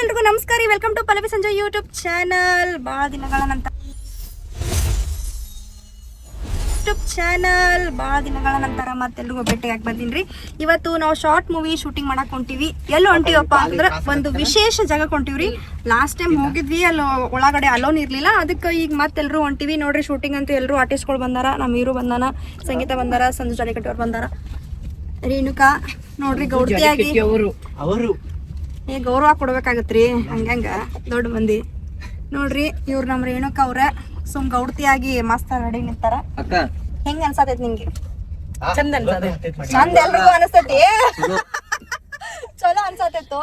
ಎಲ್ರಿಗೂ ನಮಸ್ಕಾರ, welcome to Pallavi Sanjay YouTube channel. ಭಾಳ ದಿನಗಳ ನಂತರ ಮತ್ತೆಲ್ರಿಗೂ ಭೇಟಿಯಾಗಿ ಬಂದಿನ್ರಿ. ಇವತ್ತು ನಾವು ಶಾರ್ಟ್ ಮೂವಿ ಶೂಟಿಂಗ್ ಮಾಡಕ್ ಹೊಂಟಿವಿ. ಎಲ್ಲಿ ಹೊಂಟಿವಪ್ಪ ಅಂದ್ರೆ ಒಂದು ವಿಶೇಷ ಜಾಗಕ್ಕೆ ಹೊಂಟಿವ್ರಿ. ಲಾಸ್ಟ್ ಟೈಮ್ ಹೋಗಿದ್ವಿ, ಅಲ್ಲಿ ಒಳಗಡೆ ಅಲೋನ್ ಇರ್ಲಿಲ್ಲ, ಅದಕ್ಕೆ ಈಗ ಮತ್ತೆಲ್ರು ಹೊಂಟಿವಿ ನೋಡ್ರಿ. ಶೂಟಿಂಗ್ ಅಂತೂ ಎಲ್ಲರೂ ಆರ್ಟಿಸ್ಟ್ಗಳು ಬಂದಾರ. ನಮ್ಮ ಹೀರೋ ಬಂದಾನ, ಸಂಗೀತ ಬಂದಾರ, ಸಂಜು ಜಾಲಿಕಟ್ಟಿ ಅವ್ರು ಬಂದಾರ, ರೇಣುಕಾ ನೋಡ್ರಿ ಗೌಡ್ತಿಯಾಗಿ ಅವರು ಗೌರವ ಕೊಡ್ಬೇಕಾಗತ್ರಿ. ಹಂಗಂಗ ದೊಡ್ಡ ಮಂದಿ ನೋಡ್ರಿ. ಇವ್ರು ನಮ್ಮ ರೇಣುಕಾ ಅವ್ರ ಸುಮ್ ಗೌಡ್ತಿಯಾಗಿ ಮಸ್ತ್ ರೆಡಿ ನಿಂತಾರ. ಹೆಂಗ ಅನ್ಸತೈತಿ ನಿಂಗೆ? ಚಂದ ಎಲ್ರಿಗೂ ಅನಸ್ತೈತಿ. ಚಲೋ ಅನ್ಸತೈತು.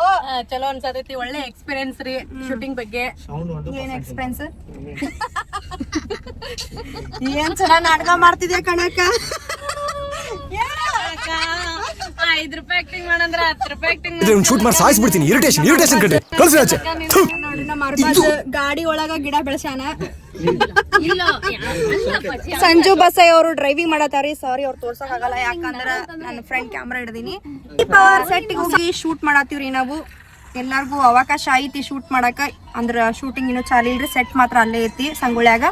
ಚಲೋ ಅನ್ಸತೈತಿ. ಒಳ್ಳೆ ಎಕ್ಸ್ಪೀರಿಯನ್ಸ್ ರೀ ಶೂಟಿಂಗ್ ಬಗ್ಗೆ. ಏನ್ ಎಕ್ಸ್ಪೀರಿಯನ್ಸ್? ಏನ್ ಚೆನ್ನಾಗ್ ನಾಟಕ ಮಾಡ್ತಿದ್ಯಾ ಕಣಕ್ಕ. 5 ರೂಪಾಯಿ ಆಕ್ಟಿಂಗ್ ಮಾಡಂದ್ರ 10 ರೂಪಾಯಿ ಆಕ್ಟಿಂಗ್ ಶೂಟ್ ಮಾಡಿ ಸಾಯಿಸ್ಬಿಡ್ತೀನಿ. ಇರಿಟೇಷನ್ ಕಡೆ ನೋಡಿ ನಮ್ಮ ಅರ್ಬಾಜ್ ಗಾಡಿ ಒಳಗ ಗಿಡ ಬೆಳೆಸ್ಯಾನ. ಸಂಜು ಬಸಯ್ಯ ಅವರು ಡ್ರೈವಿಂಗ್ ಮಾಡತಾರಿ. ಸಾರಿ ಅವ್ರು ತೋರ್ಸಕ್ ಆಗಲ್ಲ, ಯಾಕಂದ್ರ ನನ್ನ ಫ್ರೆಂಡ್ ಕ್ಯಾಮ್ರಾ ಹಿಡ್ದೀನಿ. ಪವರ್ ಸೆಟ್ ಹೋಗಿ ಶೂಟ್ ಮಾಡತ್ತೀವ್ರಿ ನಾವು. ಎಲ್ಲಾರ್ಗು ಅವಕಾಶ ಐತಿ ಶೂಟ್ ಮಾಡಕ. ಅಂದ್ರ ಶೂಟಿಂಗ್ ಇನ್ನೂ ಚಾಲಿ ಇಲ್ರಿ, ಸೆಟ್ ಮಾತ್ರ ಅಲ್ಲೇ ಐತಿ ಸಂಗೊಳ್ಳ್ಯಾಗ.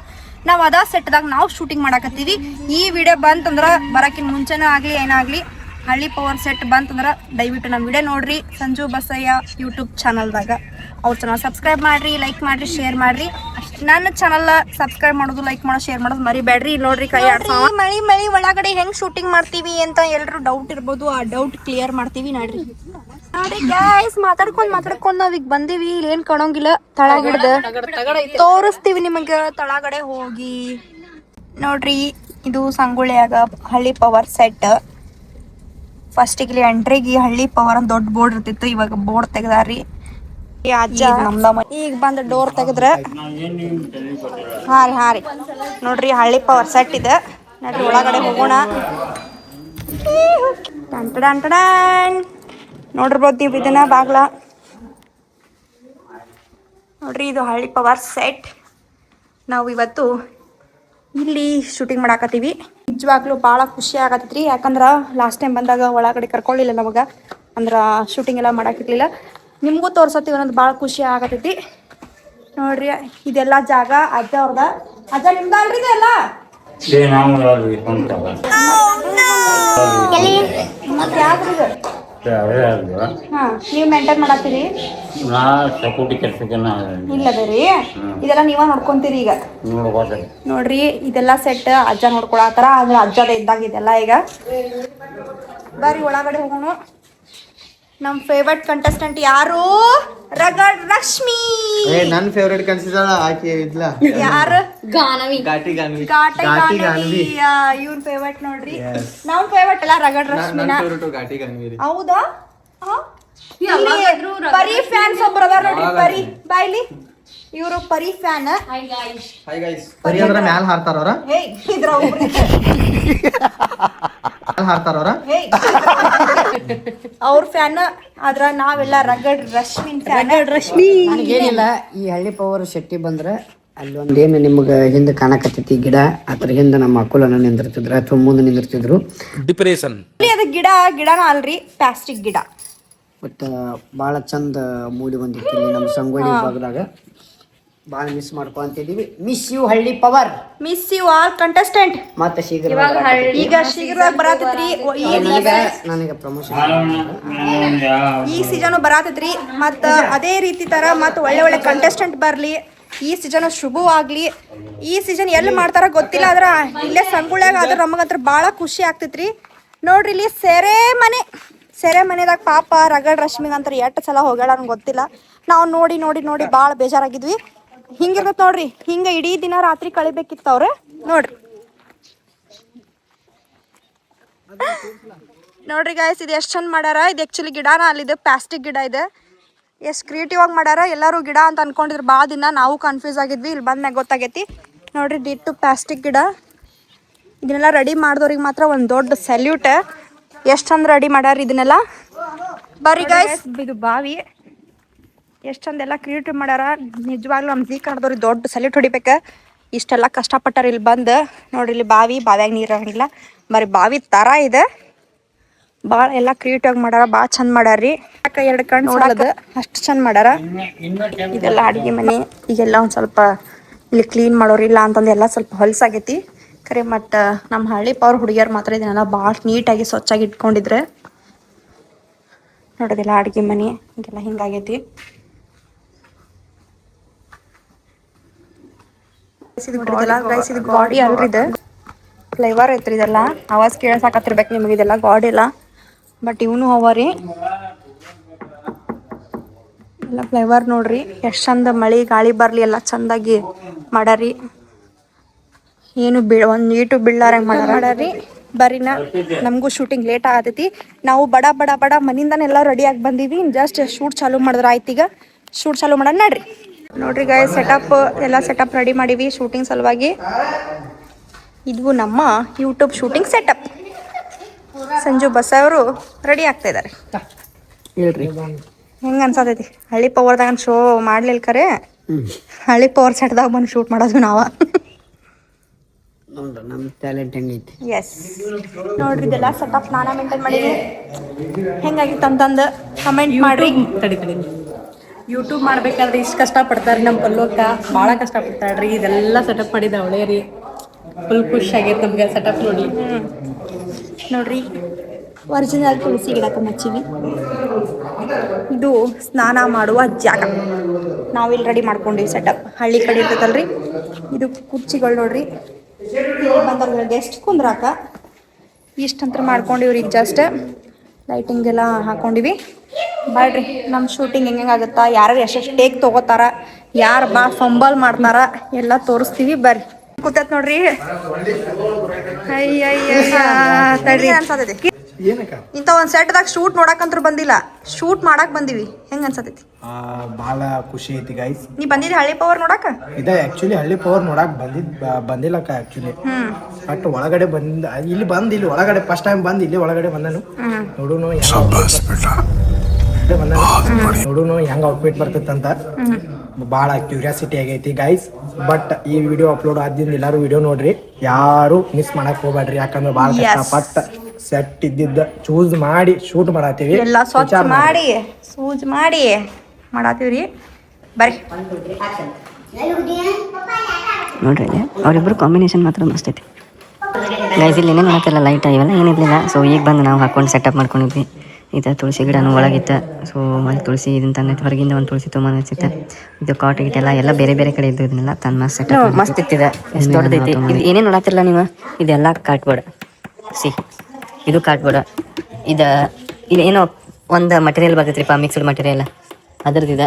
ನಾವ್ ಅದ ಸೆಟ್ದಾಗ ನಾವು ಶೂಟಿಂಗ್ ಮಾಡಕತ್ತೀವಿ. ಈ ವಿಡಿಯೋ ಬಂತಂದ್ರ ಬರಕಿನ್ ಮುಂಚೆನ ಆಗ್ಲಿ ಏನಾಗ್ಲಿ ಹಳ್ಳಿ ಪವರ್ ಸೆಟ್ ಬಂತಂದ್ರ ದಯವಿಟ್ಟು ನಮ್ಮ ವಿಡಿಯೋ ನೋಡ್ರಿ ಸಂಜು ಬಸಯ್ಯ ಯೂಟ್ಯೂಬ್ ಚಾನಲ್ದಾಗ. ಅವ್ರ ಚಾನಲ್ ಸಬ್ಸ್ಕ್ರೈಬ್ ಮಾಡ್ರಿ, ಲೈಕ್ ಮಾಡ್ರಿ, ಶೇರ್ ಮಾಡ್ರಿ. ನನ್ನ ಚಾನಲ್ ಸಬ್ಸ್ಕ್ರೈಬ್ ಮಾಡೋದು, ಲೈಕ್ ಮಾಡೋದು, ಶೇರ್ ಮಾಡೋದು ಮರಿಬೇಡ್ರಿ. ನೋಡ್ರಿ ಕೈ ಮಳಿ ಒಳಗಡೆ ಹೆಂಗ್ ಶೂಟಿಂಗ್ ಮಾಡ್ತೀವಿ ಅಂತ ಎಲ್ರು ಡೌಟ್ ಇರ್ಬೋದು. ಆ ಡೌಟ್ ಕ್ಲಿಯರ್ ಮಾಡ್ತೀವಿ ನೋಡ್ರಿ. ಗೈಸ್ ಮಾತಾಡ್ಕೊಂಡ್ ನಾವ್ ಈಗ ಬಂದೀವಿ. ಇಲ್ಲಿ ಏನ್ ಕಾಣೋಂಗಿಲ್ಲ, ತಳಗಿಡ್ದ ತೋರಿಸ್ತೀವಿ ನಿಮಗೆ. ತಳಗಡೆ ಹೋಗಿ ನೋಡ್ರಿ, ಇದು ಸಂಗೊಳ್ಳಿಯಾಗ ಹಳ್ಳಿ ಪವರ್ ಸೆಟ್. ಫಸ್ಟಿಗೆ ಇಲ್ಲಿ ಎಂಟ್ರಿಗೆ ಹಳ್ಳಿ ಪವರ್ ಅಂತ ದೊಡ್ಡ ಬೋರ್ಡ್ ಇರ್ತಿತ್ತು, ಇವಾಗ ಬೋರ್ಡ್ ತೆಗ್ದಾರಿ. ಅಜ್ಜ ಈಗ ಬಂದ ಡೋರ್ ತೆಗದ್ರ ಹಾ ರೀ ನೋಡ್ರಿ ಹಳ್ಳಿ ಪವರ್ ಸೆಟ್ ಇದೆ. ನೋಡ್ರಿ ಒಳಗಡೆ ಹೋಗೋಣ. ನೋಡಿರ್ಬೋದು ನೀವು ಇದನ್ನ ಬಾಗ್ಲ. ನೋಡ್ರಿ ಇದು ಹಳ್ಳಿ ಪವರ್ ಸೆಟ್. ನಾವು ಇವತ್ತು ಇಲ್ಲಿ ಶೂಟಿಂಗ್ ಮಾಡಾಕತ್ತೀವಿ. ನಿಜವಾಗ್ಲೂ ಭಾಳ ಖುಷಿ ಆಗತ್ತೈತ್ರಿ. ಯಾಕಂದ್ರೆ ಲಾಸ್ಟ್ ಟೈಮ್ ಬಂದಾಗ ಒಳಗಡೆ ಕರ್ಕೊಳ್ಳಿಲ್ಲ ನಮಗೆ, ಅಂದ್ರೆ ಶೂಟಿಂಗ್ ಎಲ್ಲ ಮಾಡಾಕಿರ್ಲಿಲ್ಲ. ನಿಮಗೂ ತೋರ್ಸತ್ತೀವಿ ಅನ್ನೋದು ಭಾಳ ಖುಷಿ ಆಗತೈತಿ. ನೋಡ್ರಿ ಇದೆಲ್ಲ ಜಾಗ ಅಜ್ಜ ಅವ್ರದ. ಅಜ್ಜ ನಿಮ್ದ ಅಲ್ರಿ ಇದೆಲ್ಲ? ನೀವು ಮೇಂಟೈನ್ ಮಾಡತ್ತೀರಿ? ಇಲ್ಲದ ರೀ, ಇದೆಲ್ಲ ನೀವ ನೋಡ್ಕೊಂತೀರಿ ಈಗ. ನೋಡ್ರಿ ಇದೆಲ್ಲ ಸೆಟ್ ಅಜ್ಜ ನೋಡ್ಕೊಳತಾರ. ಅಂದ್ರೆ ಅಜ್ಜದ ಇದ್ದಾಗ ಇದೆಲ್ಲ. ಈಗ ಬರ್ರಿ ಒಳಗಡೆ ಹೋಗೋಣ. ನಮ್ ಫೇವರೇಟ್ ಕಂಟೆಸ್ಟೆಂಟ್ ಯಾರು? ರಗಡ್ ರಶ್ಮಿ. ನನ್ ಫೇವರೇಟ್ ಕನ್ಸಿದಳ ಆಕೆ ಇದ್ಲ. ಯಾರು? ಗಾಟಿ ಗಾನವಿ. ಇವ್ರ ಫೇವರೇಟ್ ನೋಡ್ರಿ. ನಮ್ ಫೇವರೇಟ್ ಅಲ್ಲ ರಗಡ್ ರಶ್ಮಿನ. ಹೌದಾ? ಪರಿ ಫ್ಯಾನ್ಸ್ ಒಬ್ರು ಅದಾರ ನೋಡ್ರಿ. ಪರಿ ಬಾಯ್ಲಿ, ಇವರು ಪರಿ ಫ್ಯಾನ್. ಪರಿ ಅಂದ್ರ ಮ್ಯಾಲ ಹಾರ್ತಾರ ಅವ್ರ ಫ್ಯಾನ್. ಆದ್ರ ನಾವೆಲ್ಲ ರಗಡ್ ರಶ್ಮಿನ್ ಫ್ಯಾನ್. ನನಗೇನಿಲ್ಲ, ಈ ಹಳ್ಳಿ ಪವರ್ ಶೆಟ್ಟಿ ಬಂದ್ರೆ ಅಲ್ಲಿ ಒಂದೇನು ನಿಮ್ಗೆ ಹಿಂದೆ ಕಾಣಕತ್ತೈತಿ ಗಿಡ, ಅದ್ರ ಹಿಂದೆ ನಮ್ಮ ಅಕ್ಕುಲನ್ನ ನಿಂದಿರ್ತಿದ್ರು ಅಥವಾ ಮುಂದೆ ನಿಂದಿರ್ತಿದ್ರು. ಡಿಪ್ರೆಷನ್ ಅದು ಗಿಡನ ಅಲ್ರಿ, ಪ್ಲಾಸ್ಟಿಕ್ ಗಿಡ. ಬಟ್ ಭಾಳ ಚಂದ ಮೂಡಿ ಬಂದಿತ್ತು ಇಲ್ಲಿ ನಮ್ಮ ಸಂಗೊಳ್ಳಿ ಭಾಗದಾಗ. ಭಾಳ ಮಿಸ್ ಮಾಡ್ಕೊಂತಿದೀವಿ. Miss you Halli power, miss you all contestant. ಮತ್ತೆ ಶೀಘ್ರ ಈಗ ಶೀಘ್ರವಾಗಿ ಬರತೈತ್ರಿ. ನನಗೆ ಪ್ರಮೋಷನ್ ಈ ಸೀಸನ್ ಬರತೈತ್ರಿ. ಮತ್ತ ಅದೇ ರೀತಿ ತರ ಮತ್ತ ಒಳ್ಳೆ ಕಂಟೆಸ್ಟೆಂಟ್ ಬರ್ಲಿ. ಈ ಸೀಸನ್ ಶುಭವಾಗ್ಲಿ. ಈ ಸೀಸನ್ ಎಲ್ಲಿ ಮಾಡ್ತಾರ ಗೊತ್ತಿಲ್ಲ, ಆದ್ರ ಇಲ್ಲೇ ಸಂಗೊಳ್ಳ್ಯಾಗ ಆದ್ರ ನಮಗಂತ್ರ ಭಾಳ ಖುಷಿ ಆಗ್ತೈತ್ರಿ. ನೋಡ್ರಿ ಇಲ್ಲಿ ಸೆರೆಮನೆದಾಗ ಪಾಪ ರಗಡ್ ರಶ್ಮಿಗಂತ್ರ ಎಷ್ಟು ಸಲ ಹೋಗ್ಯಾಳ ನನ್ಗೆ ಗೊತ್ತಿಲ್ಲ. ನಾವು ನೋಡಿ ಭಾಳ ಬೇಜಾರಾಗಿದ್ವಿ. ಹಿಂಗಿರ್ತೈತೆ ನೋಡ್ರಿ. ಹಿಂಗ ಇಡೀ ದಿನ ರಾತ್ರಿ ಕಳಿಬೇಕಿತ್ತು ಅವ್ರೆ. ನೋಡ್ರಿ ಗಾಯ್ಸ್, ಇದು ಎಷ್ಟು ಚಂದ ಮಾಡ್ಯಾರ. ಇದು ಆ್ಯಕ್ಚುಲಿ ಗಿಡನ ಅಲ್ಲಿದೆ, ಪ್ಲಾಸ್ಟಿಕ್ ಗಿಡ ಇದೆ. ಎಷ್ಟು ಕ್ರಿಯೇಟಿವ್ ಆಗಿ ಮಾಡ್ಯಾರ. ಎಲ್ಲರೂ ಗಿಡ ಅಂತ ಅನ್ಕೊಂಡಿದ್ರು ಭಾಳ ದಿನ. ನಾವು ಕನ್ಫ್ಯೂಸ್ ಆಗಿದ್ವಿ, ಇಲ್ಲಿ ಬಂದ್ಮ್ಯಾಗ ಗೊತ್ತಾಗೈತಿ. ನೋಡ್ರಿ ಡಿಟ್ಟು ಪ್ಲಾಸ್ಟಿಕ್ ಗಿಡ. ಇದನ್ನೆಲ್ಲ ರೆಡಿ ಮಾಡಿದವ್ರಿಗೆ ಮಾತ್ರ ಒಂದು ದೊಡ್ಡ ಸಲ್ಯೂಟ್. ಎಷ್ಟು ಚಂದ ರೆಡಿ ಮಾಡ್ಯಾರ ಇದನ್ನೆಲ್ಲ. ಬರ್ರಿ ಗಾಯ್ಸ್, ಇದು ಬಾವಿ. ಎಷ್ಟು ಚಂದ ಎಲ್ಲ ಕ್ರಿಯೇಟಿವ್ ಮಾಡ್ಯಾರ. ನಿಜವಾಗ್ಲೂ ನಮ್ಮ ಕನ್ನಡದವ್ರಿಗೆ ದೊಡ್ಡ ಸಲ್ಯೂಟ್ ಹೊಡಿಬೇಕು. ಇಷ್ಟೆಲ್ಲ ಕಷ್ಟಪಟ್ಟಾರ ಇಲ್ಲಿ ಬಂದು. ನೋಡ್ರಿ ಇಲ್ಲಿ ಬಾವಿಯಾಗ ನೀರು ಇರಂಗಿಲ್ಲ, ಬರೀ ಬಾವಿ ಥರ ಇದೆ. ಭಾಳ ಎಲ್ಲ ಕ್ರಿಯೇಟಿವ್ ಆಗಿ ಮಾಡ್ಯಾರ, ಭಾಳ ಚಂದ ಮಾಡ್ಯಾರ್ರಿ. 2 ಕಣ್ಣು ನೋಡೋದು ಅಷ್ಟು ಚಂದ ಮಾಡ್ಯಾರ. ಇದೆಲ್ಲ ಅಡುಗೆ ಮನೆ. ಈಗೆಲ್ಲ ಒಂದು ಸ್ವಲ್ಪ ಇಲ್ಲಿ ಕ್ಲೀನ್ ಮಾಡೋರಿಲ್ಲ ಅಂತಂದು ಎಲ್ಲ ಸ್ವಲ್ಪ ಹೊಲಸಾಗೈತಿ ಖರೆ. ಮತ್ತು ನಮ್ಮ ಹಳ್ಳಿ ಪವರ್ ಹುಡುಗಿಯರು ಮಾತ್ರ ಇದನ್ನೆಲ್ಲ ಭಾಳ ನೀಟಾಗಿ ಸ್ವಚ್ಛಾಗಿ ಇಟ್ಕೊಂಡಿದ್ರೆ. ನೋಡೋದಿಲ್ಲ ಅಡುಗೆ ಮನೆ ಈಗೆಲ್ಲ ಹಿಂಗಾಗೈತಿ. ಇದು ಗಾಡಿ ಅಲ್ರಿ, ಇದು ಫ್ಲೇವರ್ ಐತ್ರಿ. ಇದೆಲ್ಲ ಆವಾಜ್ ಕೇಳಸಾಕತ್ತಿರ್ಬೇಕು ನಿಮಗೆ. ಇದೆಲ್ಲ ಗಾಡಿ ಇಲ್ಲ, ಬಟ್ ಇವನು ಅವ ರೀ ಎಲ್ಲ ಫ್ಲೇವರ್. ನೋಡ್ರಿ ಎಷ್ಟು ಚಂದ ಮಳೆ ಗಾಳಿ ಬರಲಿ ಎಲ್ಲ ಚಂದಾಗಿ ಮಾಡಾರಿ. ಏನು ಒಂದು ನೀಟು ಬೀಳಾರಂಗೆ ಮಾಡಾರಿ. ಬರ್ರಿನ ನಮಗೂ ಶೂಟಿಂಗ್ ಲೇಟ್ ಆಗತೈತಿ. ನಾವು ಬಡ ಬಡ ಬಡ ಮನಿಂದನೆಲ್ಲ ರೆಡಿಯಾಗಿ ಬಂದೀವಿ. ಜಸ್ಟ್ ಶೂಟ್ ಚಾಲೂ ಮಾಡಿದ್ರೆ ಆಯ್ತು. ಈಗ ಶೂಟ್ ಚಾಲೂ ಮಾಡೋಣ ನಡ್ರಿ. ನೋಡ್ರಿ ಗಾಯ್ಸ್, ಎಲ್ಲ ಸೆಟಪ್ ರೆಡಿ ಮಾಡೀವಿ ಶೂಟಿಂಗ್ ಸಲುವಾಗಿ. ಇದು ನಮ್ಮ YouTube shooting setup. Sanju bus ಅವರು ರೆಡಿ ಆಗ್ತಾ ಇದ್ದಾರೆ. ಹೇಳ್ರಿ ಹೆಂಗೆ ಅನ್ಸತೈತಿ? ಹಳ್ಳಿ ಪವರ್ದಾಗ ಶೋ ಮಾಡ್ಲಿಲ್ಲ ಖರೆ, ಹಳ್ಳಿ ಪವರ್ ಸೆಟ್ದಾಗ ಬಂದು ಶೂಟ್ ಮಾಡೋದು ನಾವು. ನೋಡ್ರಿ ನಮ್ಮ ಟ್ಯಾಲೆಂಟ್ ಹೆಂಗೈತಿ. ಎಸ್ ನೋಡ್ರಿ, ಇದೆಲ್ಲ ಸೆಟಪ್ ನಾನಾ ಮೇಂಟೈನ್ ಮಾಡೀನಿ. ಹೆಂಗಾಗಿತ್ತು ಅಂತಂದು ಕಮೆಂಟ್ ಮಾಡ್ರಿ. ಯೂಟ್ಯೂಬ್ ಮಾಡ್ಬೇಕಾದ್ರೆ ಇಷ್ಟು ಕಷ್ಟಪಡ್ತಾರೆ ನಮ್ಮ ಪಲ್ಲೋಕ, ಭಾಳ ಕಷ್ಟಪಡ್ತಾಳ್ರಿ. ಇದೆಲ್ಲ ಸೆಟಪ್ ಮಾಡಿದ ಅವಳೇ ರೀ. ಫುಲ್ ಖುಷಿ ಆಗೈತೆ ನಮ್ಗೆ ಸೆಟಪ್ ನೋಡಿ. ನೋಡ್ರಿ, ಒರಿಜಿನಲ್ ತುಳಸಿ ಗಿಡಕ್ಕೆ ಮಚ್ಚಿವಿ. ಇದು ಸ್ನಾನ ಮಾಡುವ ಜಾಗ. ನಾವಿಲ್ಲಿ ರೆಡಿ ಮಾಡ್ಕೊಂಡಿವಿ ಸೆಟಪ್. ಹಳ್ಳಿ ಕಡೆ ಇರ್ತದಲ್ರಿ. ಇದು ಕುರ್ಚಿಗಳು ನೋಡ್ರಿ, ಇಲ್ಲಿ ಬಂದವ್ರಿಗೆ ಗೆಸ್ಟ್ ಕುಂದ್ರಾಕ ಇಷ್ಟಂತ್ರ ಮಾಡ್ಕೊಂಡಿವ್ರಿ. ಈಗ ಜಸ್ಟ್ ಲೈಟಿಂಗ್ ಎಲ್ಲ ಹಾಕೊಂಡಿವಿ. ಬಾಳ್ರಿ ನಮ್ಮ ಶೂಟಿಂಗ್ ಹೆಂಗಾಗುತ್ತಾ, ಯಾರು ಎಷ್ಟೆಷ್ಟು ಟೇಕ್ ತೊಗೋತಾರ, ಯಾರು ಭಾಳ ಫಂಬಲ್ ಮಾಡ್ತಾರ ಎಲ್ಲ ತೋರಿಸ್ತೀವಿ. ಬರ್ರಿ. ಕೂತೈತ್ ನೋಡ್ರಿ. ತಡ್ರಿ ಅನ್ಸತೈತಿ. ಇಂಥ ಒಂದು ಸೆಟ್ದಾಗ ಶೂಟ್ ನೋಡಕ್ಕಂತೂ ಬಂದಿಲ್ಲ, ಶೂಟ್ ಮಾಡಕ್ ಬಂದಿವಿ. ಹೆಂಗ ಅನ್ಸತೈತಿ? ಭಾಳ ಖುಷಿ ಐತಿ ಗೈಸ್. ನೀ ಬಂದಿದ್ದೆ ಹಳ್ಳಿ ಪವರ್ ನೋಡಕ? ಇದ ಆಕ್ಚುಲಿ ಹಳ್ಳಿ ಪವರ್ ನೋಡಕ್ ಬಂದಿಲ್ಲಕ್ಕ ಆಕ್ಚುಲಿ. ಬಟ್ ಒಳಗಡೆ ಇಲ್ಲಿ ಒಳಗಡೆ ಫಸ್ಟ್ ಟೈಮ್ ಬಂದು ಇಲ್ಲಿ ಒಳಗಡೆ ಬಂದನು. ನೋಡುನು ಹೆಂಗ್ ಔಟ್ಫಿಟ್ ಬರ್ತೈತಂತ ಭಾಳ ಕ್ಯೂರಿಯಾಸಿಟಿ ಆಗೈತಿ ಗೈಸ್. ಬಟ್ ಈ ವಿಡಿಯೋ ಅಪ್ಲೋಡ್ ಆದಿಂದ ಎಲ್ಲಾರು ವಿಡಿಯೋ ನೋಡ್ರಿ, ಯಾರು ಮಿಸ್ ಮಾಡಕ್ ಹೋಗ್ಬೇಡ್ರಿ. ಯಾಕಂದ್ರೆ ಭಾಳ ಕಷ್ಟಪಟ್ಟು ಸೆಟ್ ಇದ್ದಿದ್ದ ಚೂಸ್ ಮಾಡಿ ಶೂಟ್ ಮಾಡತ್ತೀವಿ. ಎಲ್ಲ ಸ್ವಚ್ಛ ಮಾಡಿ ಸೂಜ್ ಮಾಡಿ ಮಾಡತ್ತೀವ್ರಿ. ಬರ್ರಿ. ನೋಡ್ರಿ ಅವರಿಬ್ಬರು ಕಾಂಬಿನೇಷನ್ ಮಾತ್ರ ಮಸ್ತ್ ಐತಿ ಗೈಸ್. ಇಲ್ಲಿ ಏನೇನು ಮಾಡತ್ತಿಲ್ಲ, ಲೈಟ್ ಇವೆಲ್ಲ ಏನಿರಲಿಲ್ಲ. ಸೊ ಈಗ ಬಂದು ನಾವು ಹಾಕೊಂಡು ಸೆಟಪ್ ಮಾಡ್ಕೊಂಡಿದ್ವಿ. ಇದು ತುಳಸಿ ಗಿಡನೂ ಒಳಗಿತ್ತು. ಸೊ ಅಲ್ಲಿ ತುಳಸಿ ಇದನ್ನ ತಂದೈತೆ, ಹೊರಗಿಂದ ಒಂದು ತುಳಸಿ ತುಂಬ ಹಚ್ಚಿತ್ತು. ಇದು ಕಾಟ್ ಗಿಟ್ಟೆಲ್ಲ ಎಲ್ಲ ಬೇರೆ ಬೇರೆ ಕಡೆ ಇದ್ದು ಇದನ್ನೆಲ್ಲ ತನ್ನ ಮಸ್ತ್ ಸೆಟಪ್ ಮಸ್ತ್ ಇತ್ತಿದೆ. ಎಷ್ಟು ದೊಡ್ಡದೈತಿ ಇದು. ಏನೇನು ನೋಡತ್ತಿಲ್ಲ ನೀವು, ಇದೆಲ್ಲ ಕಾರ್ಡ್ಬೋರ್ಡ್. ಇದು ಕಾರ್ಡ್ಬೋರ್ಡ್. ಇದು ಏನೋ ಒಂದು ಮಟೀರಿಯಲ್ ಬರ್ತೈತ್ರಿಪ್ಪ, ಮಿಕ್ಸ್ಡ್ ಮಟೀರಿಯಲ್ ಅದ್ರದ್ದಿದೆ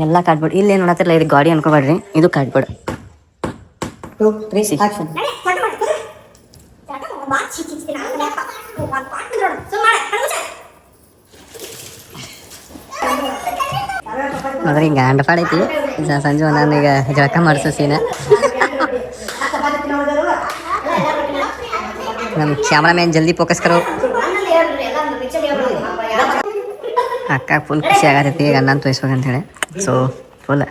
ಎಲ್ಲ ಕಾರ್ಡ್ಬೋರ್ಡ್. ಇಲ್ಲಿ ಏನು ನೋಡತ್ತಿಲ್ಲ, ಇದು ಗಾಡಿ ಅನ್ಕೋಬೇಡ್ರಿ, ಇದು ಕಾರ್ಡ್ಬೋರ್ಡ್. ನೋಡ್ರಿ ಹಿಂಗೆ ಗಂಡಪಾಡ ಐತಿ. ಸಂಜೆ ನಾನು ಈಗ ಜಳಕ ಮಾಡಿಸೋ ಸೀನ. ನಮ್ಮ ಕ್ಯಾಮ್ರಾಮ್ಯಾನ್ ಜಲ್ದಿ ಫೋಕಸ್ ಕರೋ. ಅಕ್ಕ ಫುಲ್ ಖುಷಿ ಆಗತೈತಿ ಈಗ ನಾನು ತೋರಿಸ್ಬೇಕಂತ ಹೇಳಿ. ಸೊ ಫುಲ್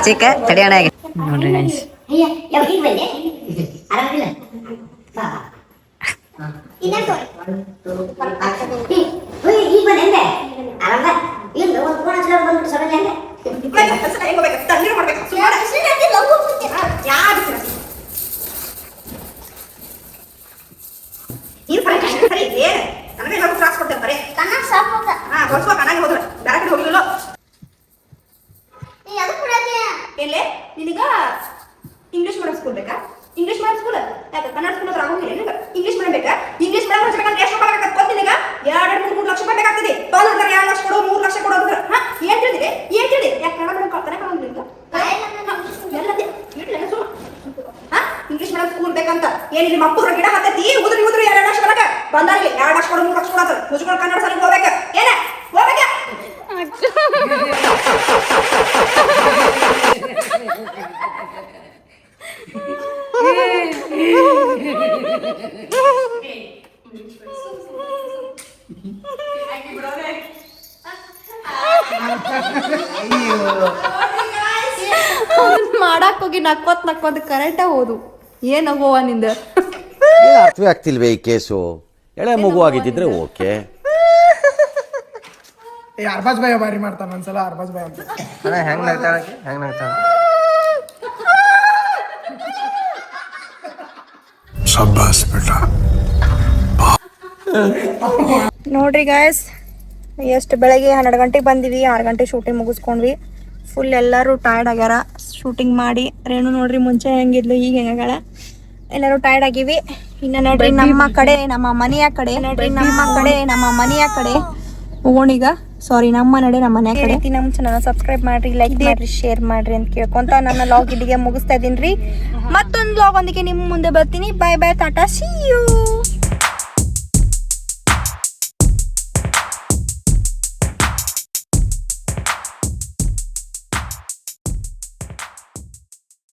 ಚಿಕ್ಕ ತಡೆಯೋಣ ಆಗಿ ನೋಡ್ರಿ ಗೈಸ್. ನಿನಗ ಇಂಗ್ಲಿಷ್ ಮೀಡಿಯಂ ಸ್ಕೂಲ್ ಬೇಕಾ? ಇಂಗ್ಲಿಷ್ ಮೀಡಿಯಂ ಸ್ಕೂಲ್ ಯಾಕೆ ಕನ್ನಡ ಸ್ಕೂಲ್ ಹತ್ರ ಆಗೋಂಗಿಲ್ಲ ನಿನಗೆ? ಇಂಗ್ಲಿಷ್ ಮೀಡಿಯಂ ಬೇಕಾ? ಇಂಗ್ಲಿಷ್ ಮೀಡಿಯಂ ಹಚ್ಚಬೇಕಂದ್ರೆ ಎಷ್ಟು ರೂಪಾಯಿ ಬೇಕಾಗ್ತದೆ ಗೊತ್ತಿ ನಿನಗೆ? 2-3 ಲಕ್ಷ ರೂಪಾಯಿ ಬೇಕಾಗ್ತದೆ. ಬಂದ್ರೆ 2 ಲಕ್ಷ ಕೊಡು, 3 ಲಕ್ಷ ಕೊಡು ಅಂದ್ರೆ ಏನ್ ತಿಳಿದಿದೆ? ಯಾಕೆ ಕನ್ನಡ ಮೀಡಿಯಂ ಕಲ್ತಾನೆ ಕಾಣಂಗಿಲ್ಲ? ಇಂಗ್ಲಿಷ್ ಮೀಡಿಯಂ ಸ್ಕೂಲ್ ಬೇಕಂತ ಏನ್ ಇಲ್ಲಿ ಮಕ್ಕಳು ಗಿಡ ಹತ್ತೈತಿ ಉದ್ರಿ 2 ಲಕ್ಷ ಬರಕ ಬಂದಾರಲ್ಲಿ 2 ಲಕ್ಷ ಕೊಡು, 3 ಲಕ್ಷ ಕೊಡು ಮುಚ್ಕೊಂಡು ಕನ್ನಡ ಸಾಲಿಗೆ ಹೋಗ್ಬೇಕು. ಏನ ಹೋಗ್ಬೇಕ? ಮಾಡಕ್ ಹೋಗಿ ನಕ್ಕೋತ್ ಕರೆಂಟ ಹೋದು. ಏನ್ ಹೋಗುವ ನಿಂದ ಅರ್ಥವೇ ಆಗ್ತಿಲ್ವೇ ಈ ಕೇಸು? ಎಳೆ ಮಗು ಆಗಿದ್ದಿದ್ರೆ ಓಕೆ. ಅರ್ಬಾಜ್ ಭಯ ಬಾರಿ ಮಾಡ್ತಾನ ಒಂದ್ಸಲ ಅರ್ಬಾಜ್ ಭಯ ಅಂತ. ಹೆಂಗ್ ನಗ್ತಾಳ ಹೆಂಗ್ ನಗ್ತಾಳ. ನೋಡ್ರಿ ಗಾಯ್ಸ್, ಎಷ್ಟು ಬೆಳಗ್ಗೆ 12 ಗಂಟೆಗೆ ಬಂದಿವಿ, 6 ಗಂಟೆ ಶೂಟಿಂಗ್ ಮುಗಿಸ್ಕೊಂಡ್ವಿ. ಫುಲ್ ಎಲ್ಲರೂ ಟಯರ್ಡ್ ಆಗ್ಯಾರ ಶೂಟಿಂಗ್ ಮಾಡಿ. ರೇಣು ನೋಡ್ರಿ ಮುಂಚೆ ಹೆಂಗಿದ್ಲು ಈಗ ಹೆಂಗಾಗಳ. ಎಲ್ಲರೂ ಟಯರ್ಡ್ ಆಗಿವಿ. ಇನ್ನು ನೋಡ್ರಿ ನಮ್ಮ ಮನೆಯ ಕಡೆ ಹೋಗೋಣೀಗ. ಸಾರಿ, ನಮ್ಮ ಮನೆ ಕಡೆ. ನಮ್ಮ ಚಾನಲ್ ಸಬ್ಸ್ಕ್ರೈಬ್ ಮಾಡ್ರಿ, ಲೈಕ್ ಮಾಡ್ರಿ, ಶೇರ್ ಮಾಡ್ರಿ ಅಂತ ಕೇಳ್ಕೊಂತ ನನ್ನ ಲಾಗ್ ಇಲ್ಲಿಗೆ ಮುಗಿಸ್ತಾ ಇದೀನಿ ರೀ. ಮತ್ತೊಂದು ಲಾಗ್ ಒಂದಿಗೆ ನಿಮ್ಮ ಮುಂದೆ ಬರ್ತೀನಿ. Bye bye, tata, see you.